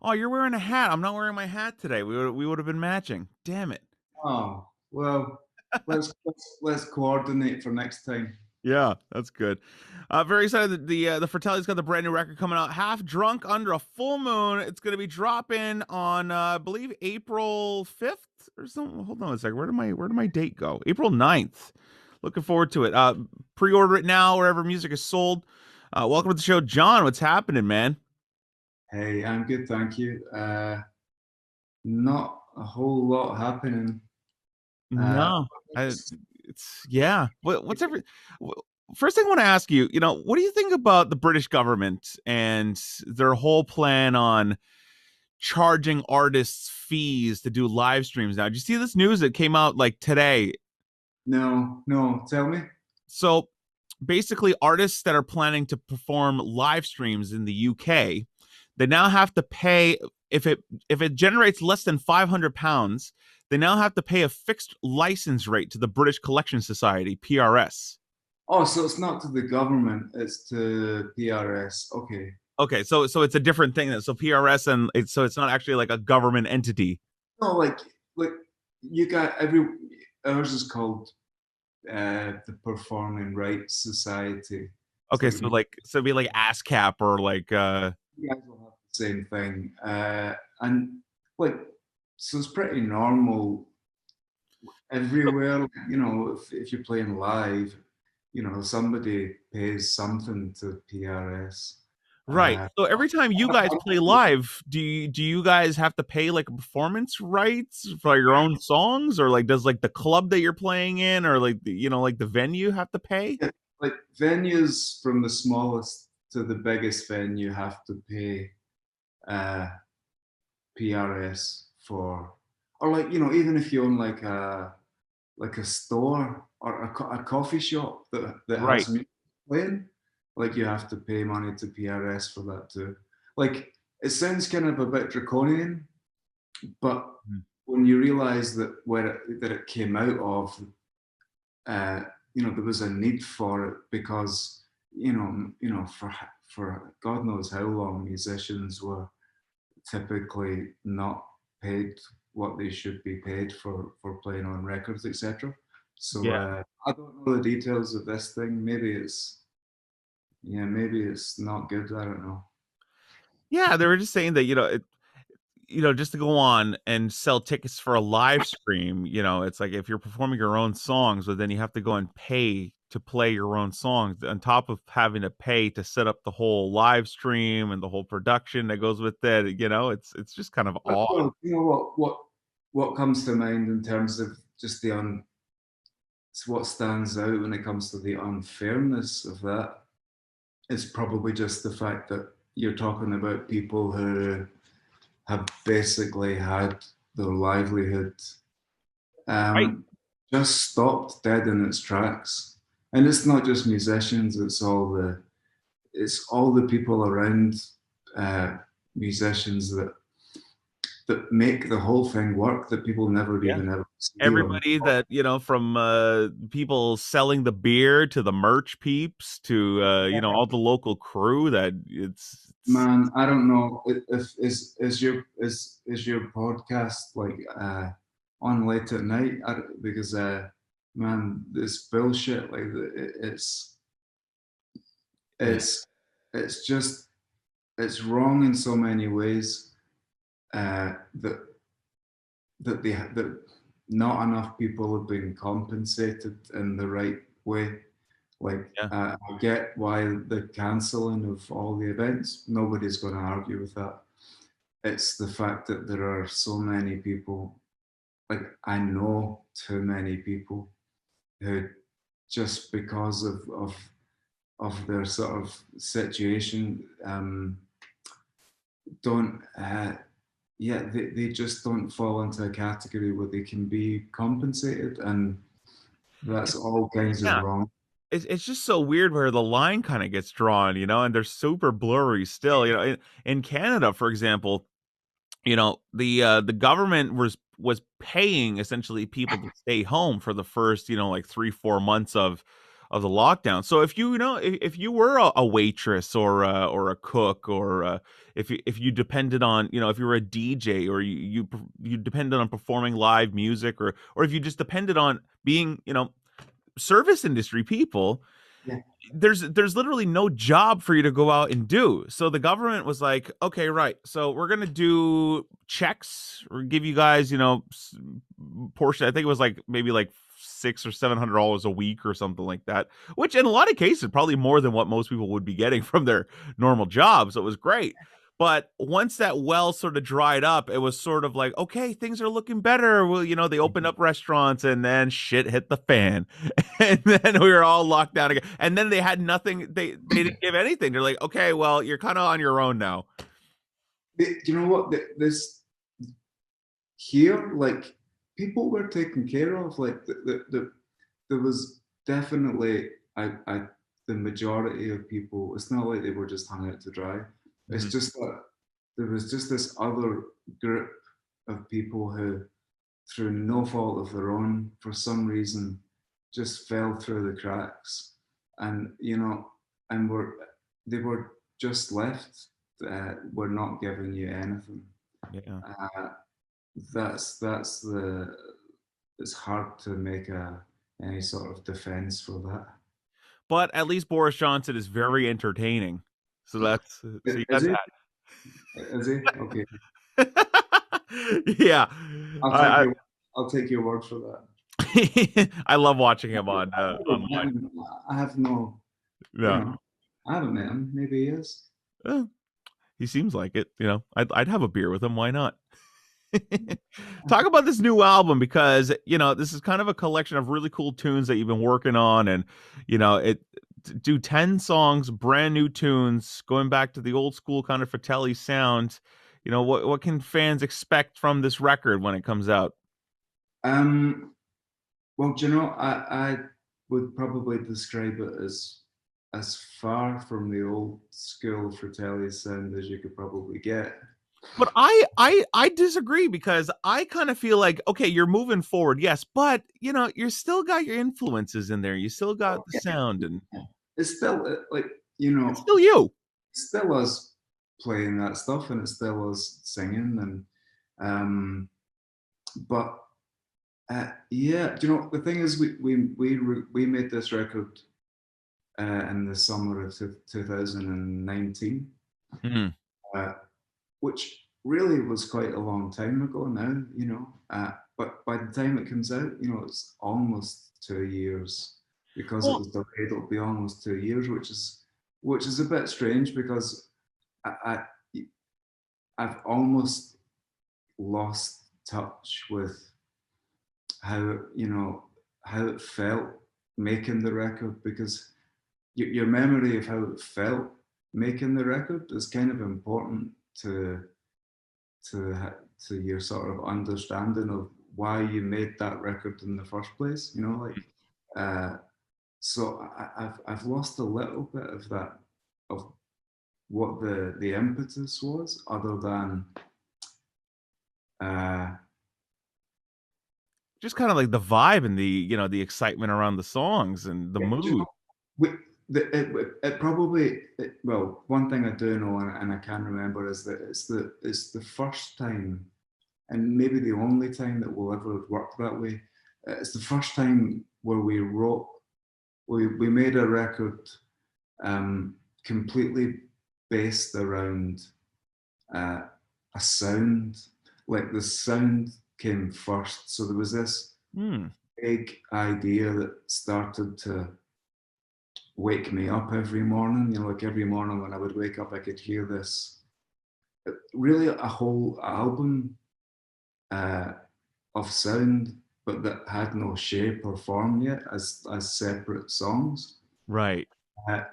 Oh, you're wearing a hat. I'm not wearing my hat today. We would have been matching. Damn it. Oh, well, let's coordinate for next time. Yeah, that's good. Very excited that the Fratelli's got the brand new record coming out. Half Drunk Under a Full Moon. It's going to be dropping on I believe April 5th or something. Hold on a second. Where did my date go? April 9th. Looking forward to it. Pre-order it now wherever music is sold. Welcome to the show, John. What's happening, man? Hey, I'm good, thank you. Not a whole lot happening. Uh, No, it's yeah. What's every wh- First thing I want to ask you, what do you think about the British government and their whole plan on charging artists fees to do live streams now? Did you see this news that came out like today? no, no, tell me. So basically, artists that are planning to perform live streams in the UK, they now have to pay if it generates less than £500. They now have to pay a fixed license rate to the British Collection Society (PRS). Oh, so it's not to the government, it's to PRS. Okay. Okay, so it's a different thing. So PRS and it's not actually like a government entity. No, like you got ours is called the Performing Rights Society. It's Okay, like so it'd be like ASCAP or like you guys will have the same thing. And like so it's pretty normal everywhere. You know, if you're playing live, you know, somebody pays something to PRS. right. Uh, So every time you guys play live, do you guys have to pay like performance rights for your own songs, or like does like the club that you're playing in, or like like the venue have to pay? like venues from the smallest to the biggest venue have to pay uh, PRS for, or like you know, even if you own like a store or a coffee shop that Right. has music playing, like you have to pay money to PRS for that too. Like it sounds kind of a bit draconian, but Mhm. when you realize that it came out of, uh, you know, there was a need for it because for God knows how long musicians were typically not paid what they should be paid for playing on records, etc. So Yeah. I don't know the details of this thing. Maybe it's not good. I don't know. Yeah, they were just saying that, just to go on and sell tickets for a live stream, it's like if you're performing your own songs, but then you have to go and pay to play your own songs on top of having to pay to set up the whole live stream and the whole production that goes with it. It's just kind of odd. Well, you know what comes to mind in terms of just it's what stands out when it comes to the unfairness of that is probably just the fact that you're talking about people who have basically had their livelihood Right. um, just stopped dead in its tracks. And it's not just musicians; it's all the people around uh, musicians that make the whole thing work that people never Yeah. even ever see on. Everybody that, from people selling the beer to the merch peeps to all the local crew that it's Man, I don't know if is your podcast like on late at night because man, this bullshit like yeah. it's it's just it's wrong in so many ways that that not enough people have been compensated in the right way. Like Yeah. I get why the cancelling of all the events. Nobody's going to argue with that. It's the fact that there are so many people. Like I know too many people who just because of their sort of situation don't they just don't fall into a category where they can be compensated, and that's It's all kinds of yeah. wrong. It's just so weird where the line kind of gets drawn, and they're super blurry still. In Canada, for example, the government was paying essentially people to stay home for the first, like 3-4 months of of the lockdown. So if if you were a waitress or a cook or if you depended on, if you were a DJ or you depended on performing live music or if you just depended on being, service industry people, Yeah. there's literally no job for you to go out and do. So the government was like, okay, right. So we're gonna do checks or give you guys, portion. I think it was like maybe like $600 or $700 a week or something like that. Which in a lot of cases, probably more than what most people would be getting from their normal jobs. So it was great. But once that well sort of dried up, it was sort of like, okay, things are looking better. Well, they opened up restaurants and then shit hit the fan. And then we were all locked down again. And then they had nothing. They didn't give anything. They're like, okay, well, you're kind of on your own now. You know what? This here, like, people were taken care of. Like, there was definitely the majority of people. It's not like they were just hung out to dry. It's Mhm. just that there was just this other group of people who, through no fault of their own, for some reason, just fell through the cracks, and and they were just left. We're not giving you anything. Yeah. Uh, that's the it's hard to make any sort of defense for that. But at least Boris Johnson is very entertaining. So you got Is he? Is he? Okay. that. Yeah. I'll take I, your I'll take your word for that. I love watching him I've never met online. him. I have no, you Yeah. know, I haven't met him. Maybe he is. Eh, he seems like it. I'd have a beer with him. Why not? Talk about this new album because this is kind of a collection of really cool tunes that you've been working on, and it do 10 songs, brand new tunes, going back to the old school kind of Fratelli sound. What can fans expect from this record when it comes out? Um, well, I would probably describe it as far from the old school Fratelli sound as you could probably get. But I disagree because I kind of feel like, okay, you're moving forward, yes, but you're still got your influences in there. You still got the sound, and It's still like it's still you. it's still us playing that stuff, and it's still us singing, and um, but yeah, the thing is, we made this record in the summer of 2019, Mhm. uh, which really was quite a long time ago now, but by the time it comes out, it's almost 2 years. Because it Well, was delayed, it'll be almost 2 years, which is a bit strange because I, I've almost lost touch with how how it felt making the record, because your memory of how it felt making the record is kind of important to to to your sort of understanding of why you made that record in the first place. So I've lost a little bit of that, of what the impetus was, other than uh, just kind of like the vibe and the excitement around the songs and the yeah, mood. we, it probably well, one thing I do know, and I can remember, is that it's the first time, and maybe the only time, that we'll ever work that way. It's the first time where we made a record completely based around uh, a sound. Like, the sound came first, so there was this Hmm. big idea that started to wake me up every morning. Like, every morning when I would wake up, I could hear this, really a whole album uh, of sound, but that had no shape or form yet, as separate songs. Right.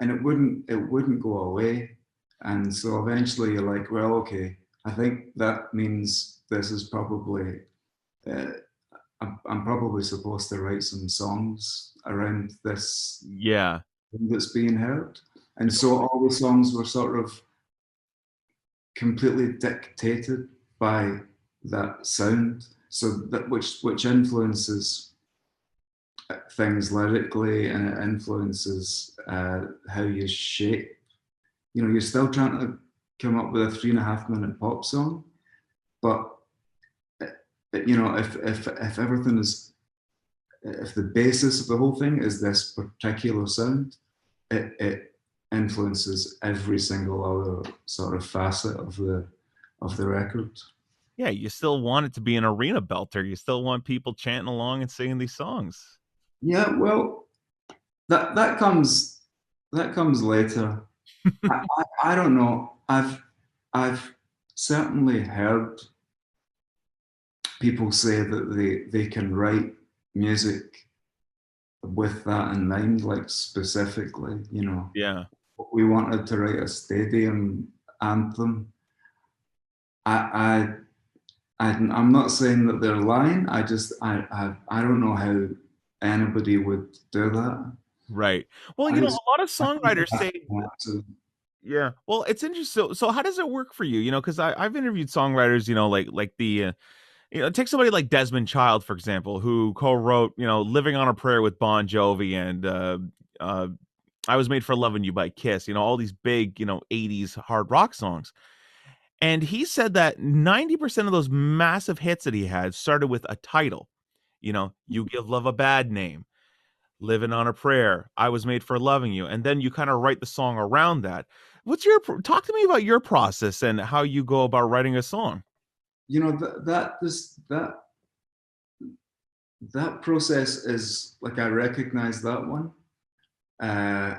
And it wouldn't go away. And so eventually you're like, well, okay, I think that means this is probably uh, I'm probably supposed to write some songs around this Yeah. that's being heard. And so all the songs were sort of completely dictated by that sound. So that which influences things lyrically, and it influences how you shape. You know, you're still trying to come up with a 3.5 minute pop song, but you know, if everything is, if the basis of the whole thing is this particular sound, it influences every single other sort of facet of the record. Yeah, you still want it to be an arena belter. You still want people chanting along and singing these songs. Yeah, well, that comes later. I don't know. I've certainly heard people say that they can write music with that in mind, like specifically, you know, Yeah. we wanted to write a stadium anthem. I, I'm not saying that they're lying. I don't know how anybody would do that. Right. Well, And it's a lot of I think songwriters that's say, to, yeah. Well, it's interesting. So how does it work for you? Because I've interviewed songwriters, like the take somebody like Desmond Child, for example, who co-wrote, "Living on a Prayer" with Bon Jovi and uh, "I Was Made for Loving You" by Kiss. All these big, '80s hard rock songs. And he said that 90% of those massive hits that he had started with a title. "You Give Love a Bad Name," "Living on a Prayer," "I Was Made for Loving You," and then you kind of write the song around that. Talk to me about your process and how you go about writing a song? you know, that process is like, I recognize that one. Uh,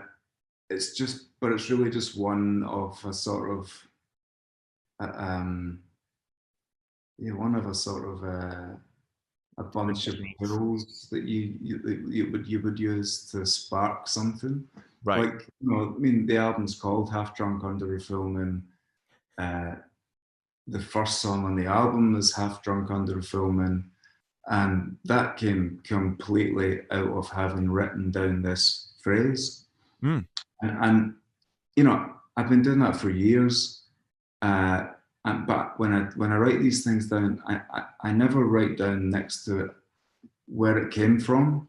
it's just, but it's really just one of a sort of, um, yeah, one of a sort of a The bunch of techniques. tools that you would use to spark something. Right. Like, you know, I mean, the album's called Half Drunk Under a Full Moon. Uh, the first song on the album is Half Drunk Under a Full Moon, and that came completely out of having written down this phrase. Mm, And you know, I've been doing that for years. Uh, but when I write these things down, I never write down next to it where it came from.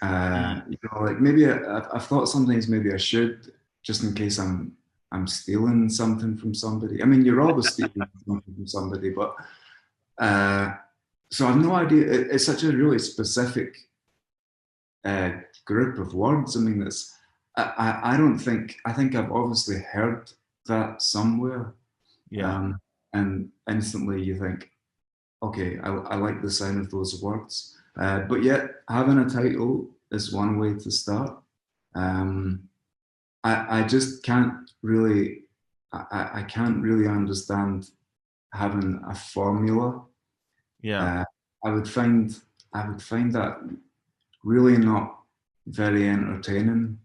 mm. You know, like maybe I've thought sometimes maybe I should, just in case I'm stealing something from somebody. I mean, you're always stealing something from somebody, but uh, so I've no idea. It's such a really specific uh, group of words. I mean, I don't think, I think I've obviously heard that somewhere, Yeah. um, and instantly you think, okay, I like the sound of those words. But yet, having a title is one way to start. Um, I just can't really, I can't really understand having a formula. Yeah. Uh, I would find I would find that really not very entertaining.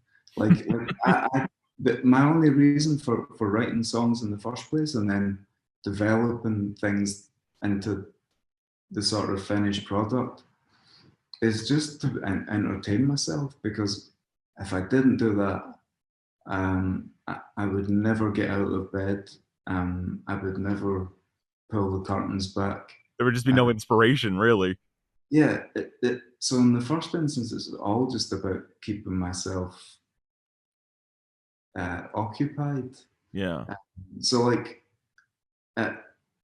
My only reason for writing songs in the first place and then developing things into the sort of finished product is just to entertain myself, because if I didn't do that, I would never get out of bed. I would never pull the curtains back. There would just be Uh, no inspiration, really. yeah, so in the first instance, it's all just about keeping myself occupied. Yeah. So like, uh,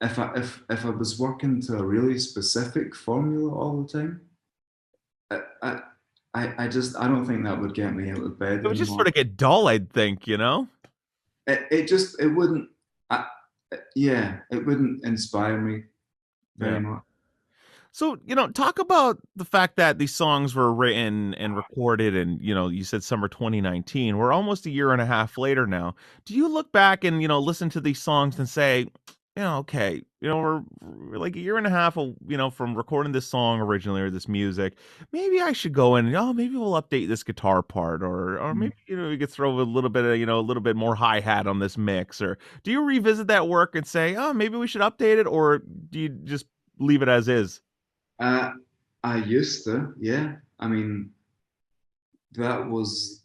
if I was working to a really specific formula all the time, I, I I don't think that would get me out of bed It would just anymore. sort of get dull, I'd think. It wouldn't. I, yeah, it wouldn't inspire me very Yeah. much. So, talk about the fact that these songs were written and recorded and, you said summer 2019. We're almost a year and a half later now. Do you look back and, listen to these songs and say, okay, we're like a year and a half, from recording this song originally or this music. Maybe I should go in and, maybe we'll update this guitar part or maybe, we could throw a little bit of, a little bit more hi-hat on this mix. Or do you revisit that work and say, oh, maybe we should update it? Or do you just leave it as is? Uh, I used to, yeah. I mean, that was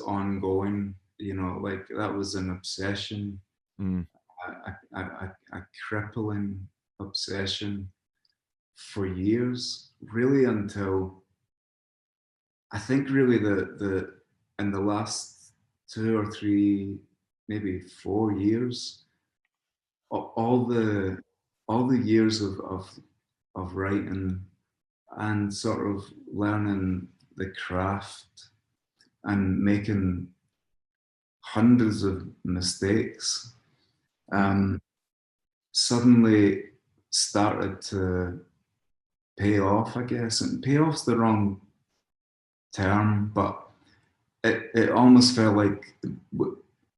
ongoing. You know, like that was an obsession, Mm. a crippling obsession for years, really until I think really the in the last 2 or 3, maybe 4 years, all the years of writing and sort of learning the craft and making hundreds of mistakes, um, suddenly started to pay off, I guess. And pay off's the wrong term, but it almost felt like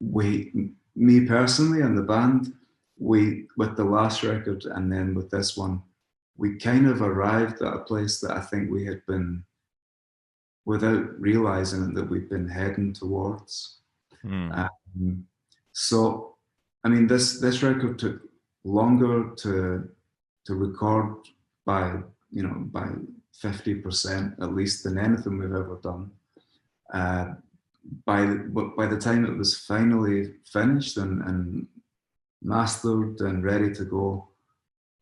we, me personally and the band, we, with the last record and then with this one, we kind of arrived at a place that I think we had been, without realizing it, that we've been heading towards. Hmm. So, I mean, this record took longer to record by, by 50% at least than anything we've ever done. Uh, by the time it was finally finished and mastered and ready to go,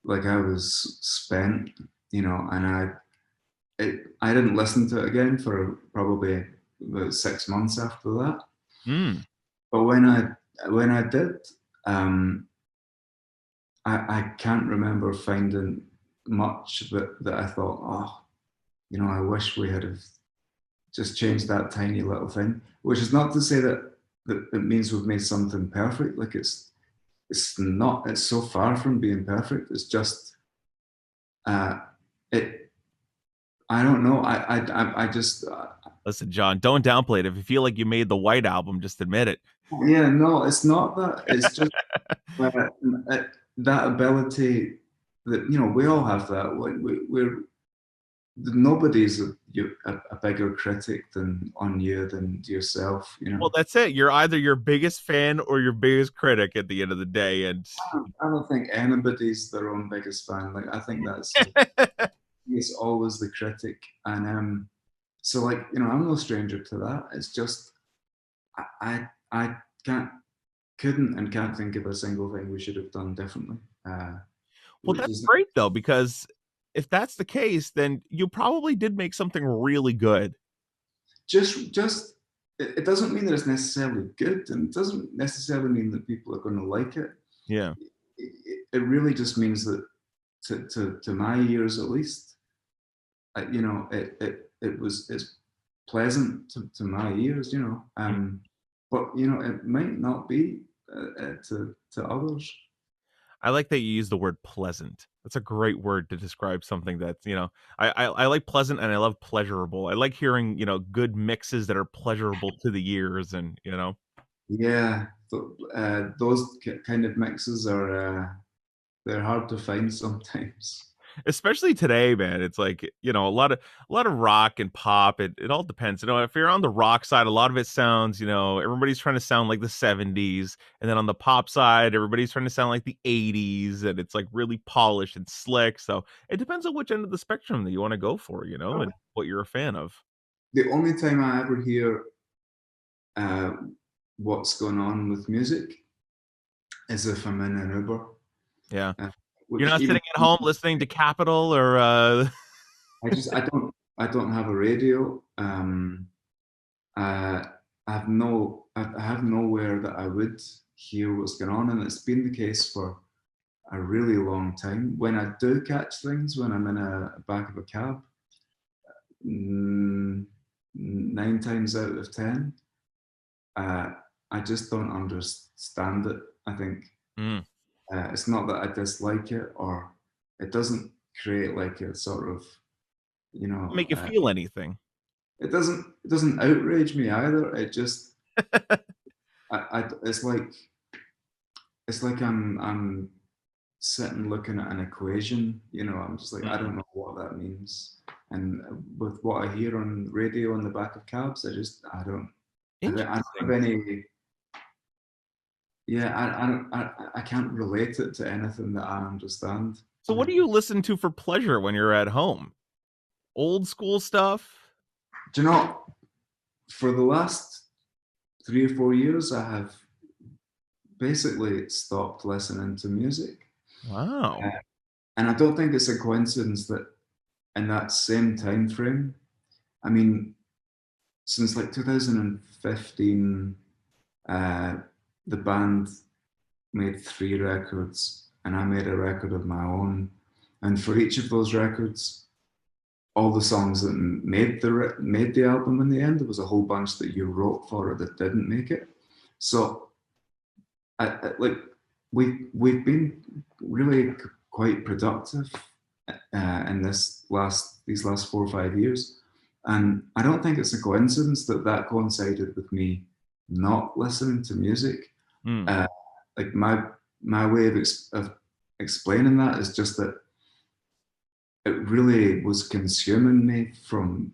like I was spent, and I didn't listen to it again for probably about 6 months after that. Mm. But when I did, um, I can't remember finding much that I thought, oh, I wish we had have just changed that tiny little thing. Which is not to say that it means we've made something perfect. Like it's not. It's so far from being perfect. It's just uh, it. I don't know. I just Listen, John, don't downplay it. If you feel like you made the White Album, just admit it. yeah. No, it's not that. It's just uh, that ability that we all have that. We're nobody's a bigger critic on you than yourself. Well, that's it. You're either your biggest fan or your biggest critic at the end of the day. And I don't think anybody's their own biggest fan. Like I think that's it's always the critic, and so like I'm no stranger to that. It's just I can't couldn't and can't think of a single thing we should have done differently. well, Which that's is great though, because if that's the case, then you probably did make something really good. just it doesn't mean that it's necessarily good, and it doesn't necessarily mean that people are going to like it. Yeah. It really just means that to my ears at least, it's pleasant to my ears, but it might not be to others. I like that you use the word pleasant. That's a great word to describe something that's, I like pleasant and I love pleasurable. I like hearing, good mixes that are pleasurable to the ears and. Yeah, those kind of mixes are they're hard to find sometimes. Especially today, man. It's like, a lot of rock and pop. It all depends. If you're on the rock side, a lot of it sounds, everybody's trying to sound like the 70s. And then on the pop side, everybody's trying to sound like the 80s. And it's like really polished and slick. So it depends on which end of the spectrum that you want to go for, and what you're a fan of. The only time I ever hear uh, what's going on with music is if I'm in an Uber, Yeah. uh, You're which not even sitting at home listening to Capital or I don't have a radio. Uh, I have nowhere that I would hear what's going on, and it's been the case for a really long time. When I do catch things, when I'm in a back of a cab, 9 times out of 10, uh, I just don't understand it. I think Mm. it's not that I dislike it, or it doesn't create like a sort of, Make you feel anything. it doesn't outrage me either. It just it's like I'm sitting looking at an equation. I'm just like, I don't know what that means. And with what I hear on radio in the back of cabs, I don't have Interesting. any. Yeah, I can't relate it to anything that I understand. So what do you listen to for pleasure when you're at home? Old school stuff? Do you know? For the last 3 or 4 years, I have basically stopped listening to music. Wow. And I don't think it's a coincidence that in that same time frame, I mean, since like 2015, the band made 3 records, and I made a record of my own. And for each of those records, all the songs that made the album in the end, there was a whole bunch that you wrote for it that didn't make it. So, like we've been really quite productive in these last 4 or 5 years, and I don't think it's a coincidence that that coincided with me not listening to music. Mm. Like my way of explaining that is just that it really was consuming me for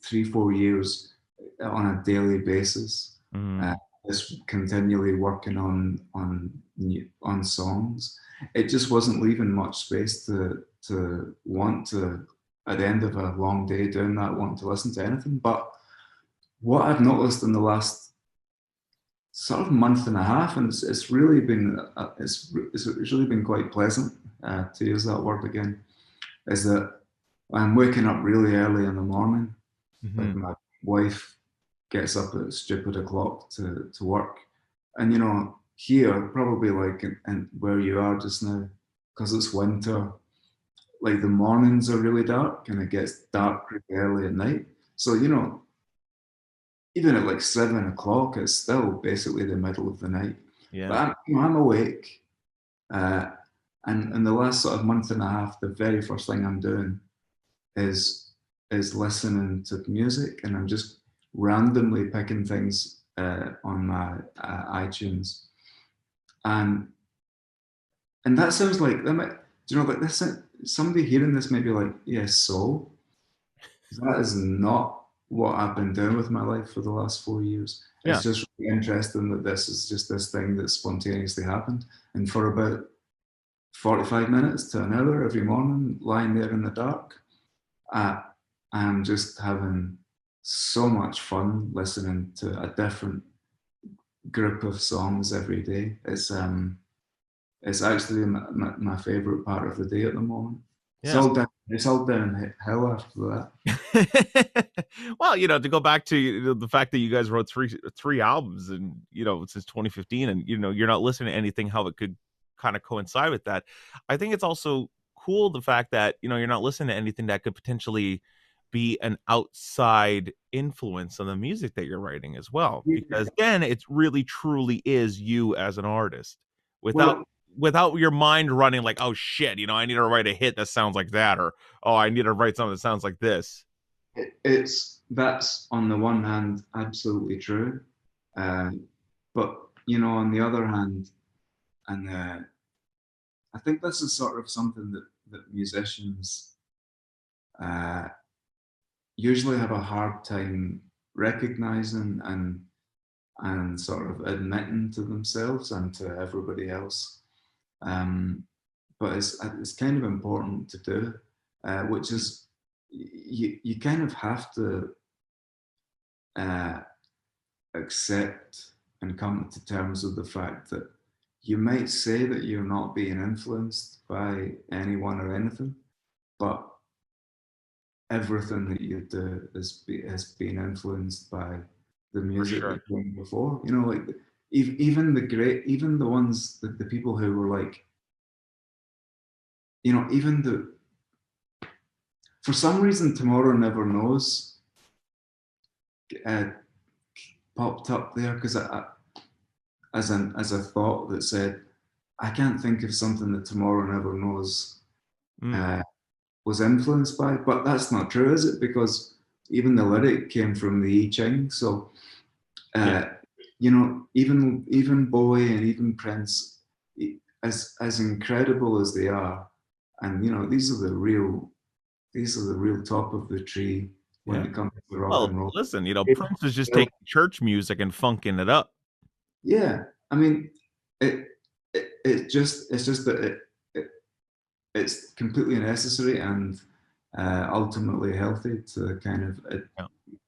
3 4 years on a daily basis. Mm. Just continually working on songs. It just wasn't leaving much space to want to, at the end of a long day doing that, want to listen to anything. But what I've noticed in the last sort of month and a half, and it's really been it's really been quite pleasant, to use that word again, is that I'm waking up really early in the morning. Like, Mhm. my wife gets up at stupid o'clock to work, and you know, here probably like in where you are just now, because it's winter, like the mornings are really dark and it gets dark really early at night. So you know, even at like 7 o'clock, it's still basically the middle of the night. But Yeah. I'm awake, uh, and in the last sort of month and a half, the very first thing I'm doing is listening to music, and I'm just randomly picking things on my iTunes, and that sounds like that might, do you know, like this, somebody hearing this might be like, yes, so that is not what I've been doing with my life for the last 4 years. Yeah. It's just really interesting that this is just this thing that spontaneously happened, and for about 45 minutes to an hour every morning, lying there in the dark, uh, I'm just having so much fun listening to a different group of songs every day. It's actually my favorite part of the day at the moment. Yeah. It's all downhill after that. Well, to go back to the fact that you guys wrote three albums, and since 2015, and you're not listening to anything how it could kind of coincide with that. I think it's also cool the fact that you're not listening to anything that could potentially be an outside influence on the music that you're writing as well, because then it really truly is you as an artist, without Well, your mind running like, oh shit, I need to write a hit that sounds like that, or oh, I need to write something that sounds like this. that's on the one hand absolutely true, uh, but on the other hand, and I think this is sort of something that musicians uh, usually have a hard time recognizing and sort of admitting to themselves and to everybody else. But it's kind of important to do, which is you kind of have to uh, accept and come to terms with the fact that you might say that you're not being influenced by anyone or anything, but everything that you do has been influenced by the For music sure. you've done before. Like even the ones, the people who were like, even for some reason, Tomorrow Never Knows uh, popped up there because as a thought that said, I can't think of something that Tomorrow Never Knows Mm. uh, was influenced by, but that's not true, is it? Because even the lyric came from the I Ching. So, Yeah. even Bowie and even Prince, as incredible as they are, and these are the real top of the tree when Yeah. it comes to rock Well, and roll. listen, Prince is just taking church music and funking it up. Yeah, I mean, it's just that it's completely necessary and ultimately healthy to kind of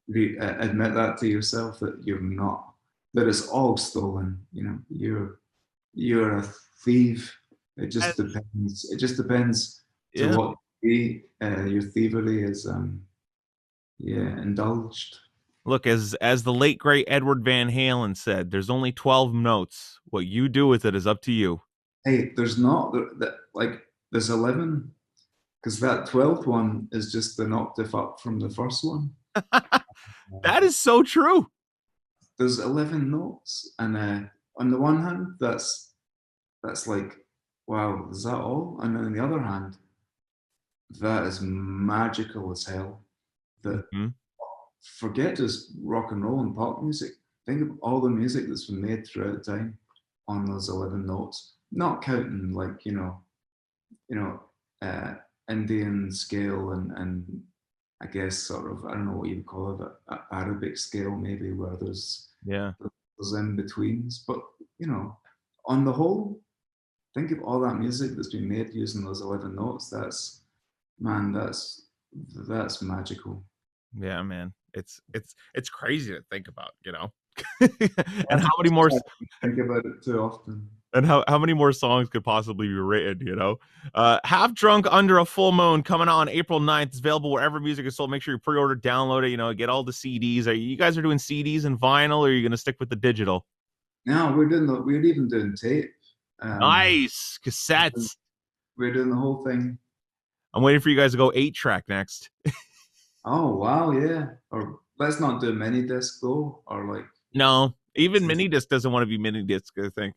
Yeah. admit that to yourself, that you're not, that it's all stolen. You're a thief It just And, depends. It just depends to yeah. what degree your thievery is, yeah, indulged. Look, as the late great Edward Van Halen said, there's only 12 notes. What you do with it is up to you. Hey, there's not like there's 11 because that 12th one is just an octave up from the first one. That is so true. There's 11 notes, and on the one hand, that's like, wow, is that all? And on the other hand, that is magical as hell. That Mhm. forget just rock and roll and pop music. Think of all the music that's been made throughout time on those 11 notes. Not counting like you know, uh, Indian scale and I guess sort of I don't know what you would call it, Arabic scale maybe where Yeah. there's in betweens. But on the whole, think of all that music that's been made using those 11 notes. That's man, that's magical. Yeah, man. It's crazy to think about, you know. I And how many suppose more I don't think about it too often. and how many more songs could possibly be written, you know? Half Drunk Under a Full Moon coming on April 9th. It's available wherever music is sold. Make sure you pre-order, download it, you know, get all the CDs. Are you guys are doing CDs and vinyl, or are you gonna stick with the digital? No, we're even doing tape. Um, Nice. Cassettes. we're doing the whole thing. I'm waiting for you guys to go 8-track next. Oh wow, yeah. Or let's not do mini disc though. Or like, No, even mini disc doesn't want to be mini disc, I think.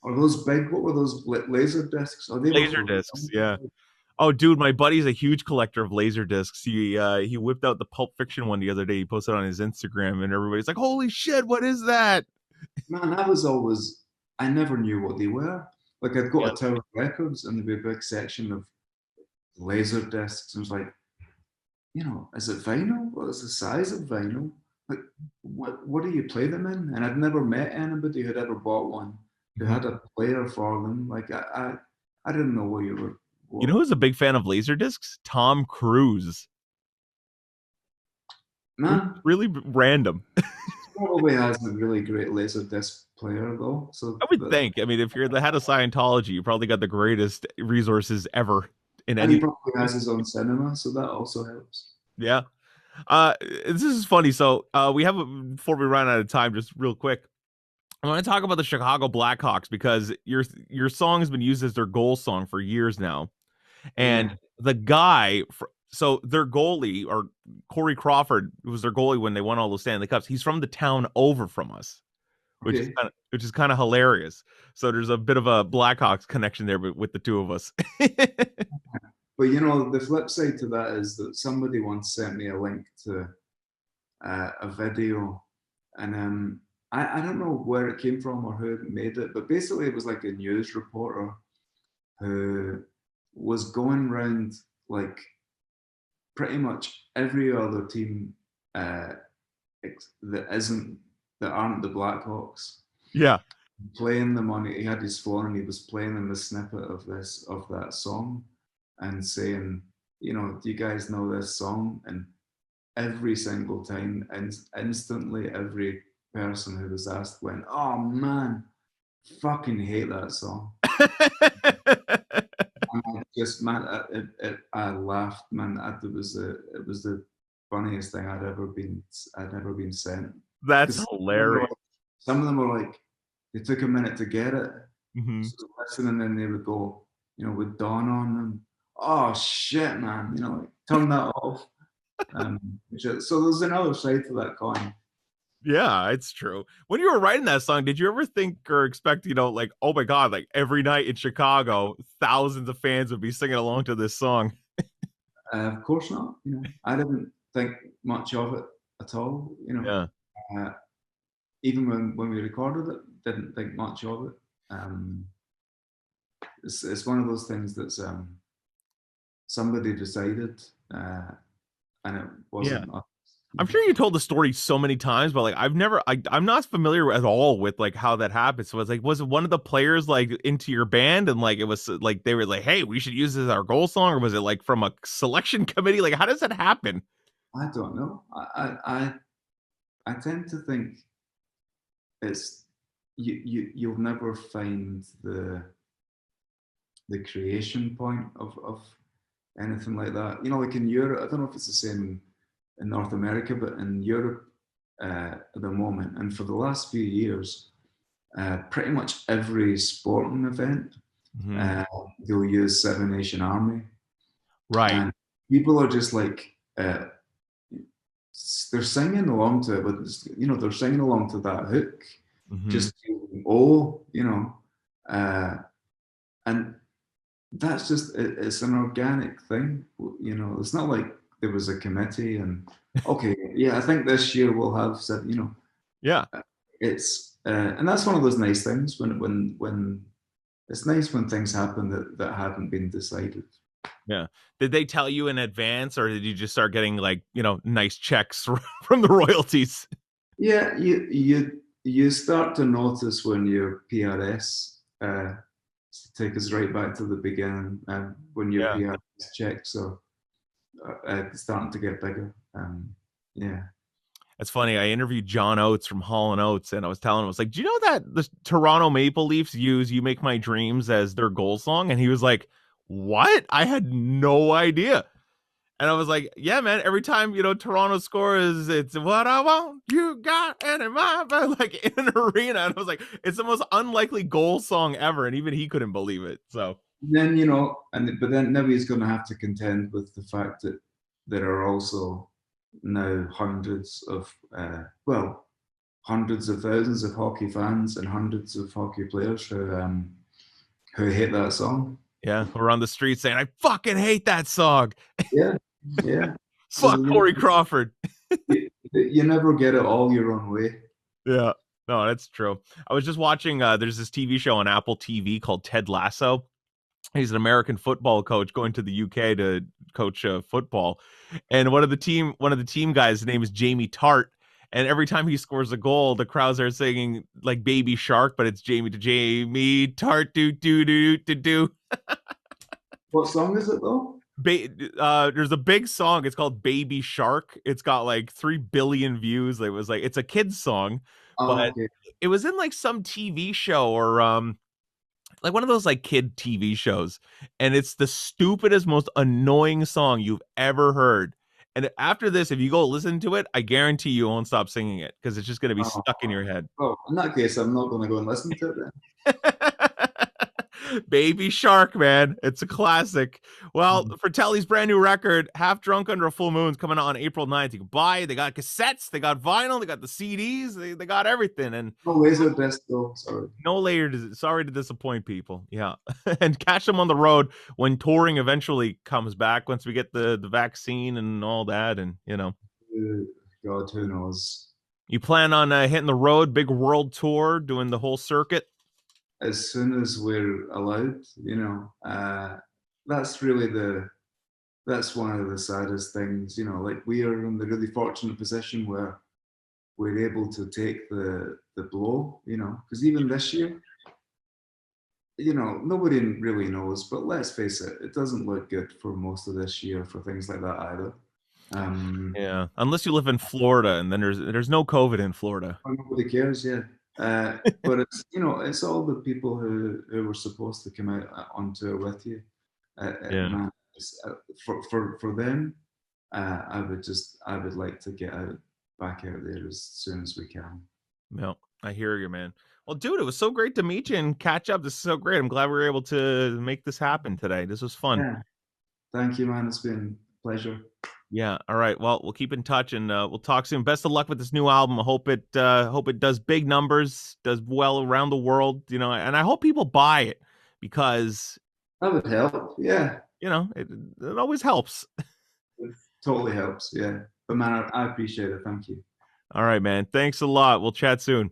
or those big. What were those laser discs? Oh, they were Laser for discs, real. yeah. Oh, dude, my buddy's a huge collector of laser discs. He whipped out the Pulp Fiction one the other day. He posted on his Instagram, and everybody's like, "Holy shit, what is that?" Man, I was always. I never knew what they were. Like I'd go Yeah. to Tower Records and there'd be a big section of laser discs. And it was like, is it vinyl? What is the size of vinyl? Like, what do you play them in? And I'd never met anybody who'd ever bought one who Mhm. had a player for them. Like I didn't know what you were. You know What who's a big fan of laser discs? Tom Cruise, which is man? really random. Probably has a really great laser disc player though. I would think. I mean, if you're the head of Scientology, you probably got the greatest resources ever in and he any. probably has his own cinema, so that also helps. Yeah. This is funny. So, we have before we run out of time, just real quick. I want to talk about the Chicago Blackhawks because your song has been used as their goal song for years now, and Yeah. the guy, so their goalie or Corey Crawford was their goalie when they won all those Stanley Cups. He's from the town over from us, Okay. which is kind of hilarious. So there's a bit of a Blackhawks connection there with the two of us. But the flip side to that is that somebody once sent me a link to a video, and I don't know where it came from or who made it, but basically it was like a news reporter who was going around like pretty much every other team uh, that isn't that aren't the Blackhawks Yeah. playing them on. He had his phone and he was playing them a snippet of that song and saying, do you guys know this song? And every single time, and instantly every person who was asked went, "Oh man, fucking hate that song." And I just man, I laughed, man. It was the funniest thing I'd ever been sent. That's Because hilarious. some of them were like, they took a minute to get it, Hmm. so listen, and then they would go, with dawn on them. Oh shit, man! Like, turn that off. So there's another side to that coin. Yeah, it's true. When you were writing that song, did you ever think or expect, like, oh my God, like every night in Chicago, thousands of fans would be singing along to this song? Of course not. I didn't think much of it at all. Yeah. Uh, Even when we recorded it, didn't think much of it. Um, it's one of those things that's somebody decided, and it Yeah. wasn't us. I'm sure you told the story so many times, but like I'm not familiar at all with like how that happened. So it's like, was it one of the players like into your band and like it was like they were like, hey, we should use this as our goal song, or was it like from a selection committee? Like, how does that happen? I don't know. I tend to think it's you'll never find the creation point of anything like that. You know, like in Europe, I don't know if it's the same in North America, but in Europe at the moment, and for the last few years, pretty much every sporting event, Mhm. uh, they'll use Seven Nation Army, Right. and people are just like they're singing along to it, but you know they're singing along to that hook, Mhm. just oh, you know, uh, and that's just it's an organic thing. You know, it's not like there was a committee and okay, yeah, I think this year we'll have said, you know, Yeah. it's and that's one of those nice things when it's nice when things happen that haven't been decided. Yeah. Did they tell you in advance, or did you just start getting like, nice checks from the royalties? Yeah, you start to notice when your PRS take us right back to the beginning when your Yeah. PRS checks are starting to get bigger. Yeah. It's funny. I interviewed John Oates from Hall and Oates, and I was telling him, I was like, "Do you know that the Toronto Maple Leafs use "You Make My Dreams" as their goal song?" And he was like, "What? I had no idea." And I was like, "Yeah, man. Every time Toronto scores, it's what I want. You got it in my bed," like in an arena. And I was like, "It's the most unlikely goal song ever," and even he couldn't believe it. So Then you know, and but then now he's going to have to contend with the fact that there are also now hundreds of well, hundreds of thousands of hockey fans and hundreds of hockey players who hate that song. yeah, we're on the street saying, "I fucking hate that song. Yeah, yeah. So Fuck Corey Crawford." you never get it all your own way. Yeah. No, that's true. I was just watching there's this TV show on Apple TV called Ted Lasso. He's an American football coach going to the UK to coach football. And one of the team guys, his name is Jamie Tart. And every time he scores a goal, the crowds are singing like Baby Shark, but it's Jamie Tart do do do do do. What song is it though? There's a big song. It's called Baby Shark. It's got like 3 billion views. It was like it's a kid's song, Oh, but okay. it was in like some TV show or like one of those like kid TV shows, and it's the stupidest, most annoying song you've ever heard. And after this, if you go listen to it, I guarantee you won't stop singing it because it's just going to be Oh, stuck in your head. well, in that case, I'm not going to go and listen to it then. Baby Shark, man. It's a classic. Well, Mhm. Fratelli's brand new record, Half Drunk Under a Full Moon, is coming out on April 9th. You can buy it. They got cassettes, they got vinyl, they got the CDs, they got everything. And No laser disc though. Sorry. no layer. Sorry to disappoint people. Yeah. And catch them on the road when touring eventually comes back, once we get the vaccine and all that. And, Uh, God, who knows? you plan on hitting the road, big world tour, doing the whole circuit? As soon as we're allowed, you know, that's really that's one of the saddest things. You know, like we are in the really fortunate position where we're able to take the blow. You know, because even this year, you know, nobody really knows. But let's face it, it doesn't look good for most of this year for things like that either. Um, Yeah. Unless you live in Florida, and then there's no COVID in Florida. Nobody cares, yeah. But it's you know it's all the people who were supposed to come out on tour with you. Yeah. Man, for them, I would like to get out back out there as soon as we can. No, I hear you, man. Well, dude, it was so great to meet you and catch up. This is so great. I'm glad we were able to make this happen today. This was fun. Yeah, thank you, man. It's been a pleasure. Yeah. All right. Well, we'll keep in touch and we'll talk soon. Best of luck with this new album. I hope it does big numbers, does well around the world, and I hope people buy it because, That would help. Yeah, it always helps. it totally helps. Yeah, but man, I appreciate it. Thank you. All right, man. Thanks a lot. We'll chat soon.